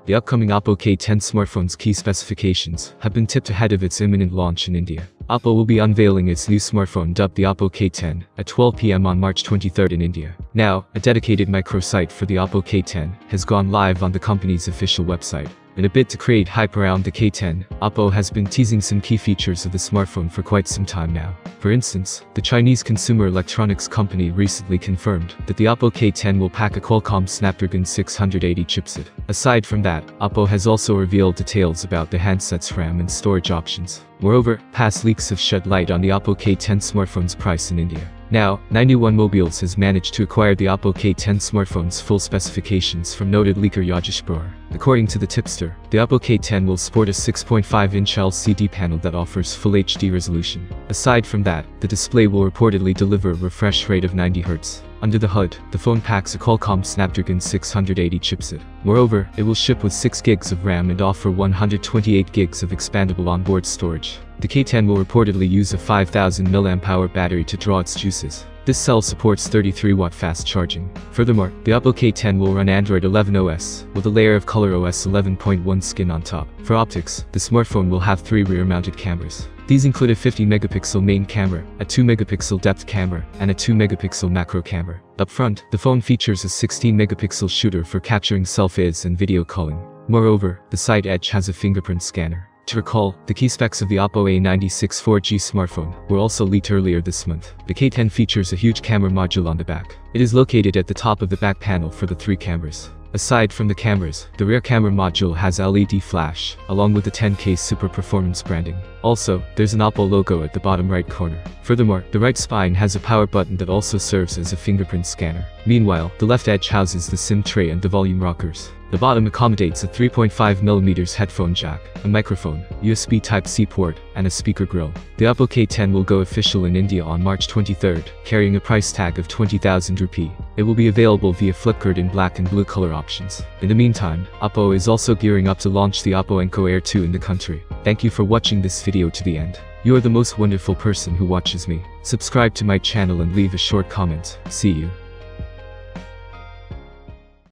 the upcoming Oppo K10 smartphone's key specifications have been tipped ahead of its imminent launch in India. Oppo will be unveiling its new smartphone dubbed the Oppo K10 at 12 p.m. on March 23rd in India. Now, a dedicated microsite for the Oppo K10 has gone live on the company's official website. In a bid to create hype around the K10, Oppo has been teasing some key features of the smartphone for quite some time now. For instance, the Chinese consumer electronics company recently confirmed that the Oppo K10 will pack a Qualcomm Snapdragon 680 chipset. Aside from that, Oppo has also revealed details about the handset's RAM and storage options. Moreover, past leaks have shed light on the Oppo K10 smartphone's price in India. Now, 91 Mobiles has managed to acquire the Oppo K10 smartphone's full specifications from noted leaker Yajish Brar. According to the tipster, the Oppo K10 will sport a 6.5-inch LCD panel that offers full HD resolution. Aside from that, the display will reportedly deliver a refresh rate of 90 Hz. Under the hood, the phone packs a Qualcomm Snapdragon 680 chipset. Moreover, it will ship with 6 GB of RAM and offer 128 GB of expandable onboard storage. The K10 will reportedly use a 5000 mAh battery to draw its juices. This cell supports 33-watt fast charging. Furthermore, the Oppo K10 will run Android 11 OS, with a layer of ColorOS 11.1 skin on top. For optics, the smartphone will have 3 rear-mounted cameras. These include a 50-megapixel main camera, a 2-megapixel depth camera, and a 2-megapixel macro camera. Up front, the phone features a 16-megapixel shooter for capturing selfies and video calling. Moreover, the side edge has a fingerprint scanner. To recall, the key specs of the Oppo A96 4G smartphone were also leaked earlier this month. The K10 features a huge camera module on the back. It is located at the top of the back panel for the 3 cameras. Aside from the cameras, the rear camera module has LED flash, along with the 10K Super Performance branding. Also, there's an Oppo logo at the bottom right corner. Furthermore, the right spine has a power button that also serves as a fingerprint scanner. Meanwhile, the left edge houses the SIM tray and the volume rockers. The bottom accommodates a 3.5mm headphone jack, a microphone, USB Type-C port, and a speaker grill. The Oppo K10 will go official in India on March 23rd, carrying a price tag of 20,000 rupee. It will be available via Flipkart in black and blue color options. In the meantime, Oppo is also gearing up to launch the Oppo Enco Air 2 in the country. Thank you for watching this video to the end. You are the most wonderful person who watches me. Subscribe to my channel and leave a short comment. See you.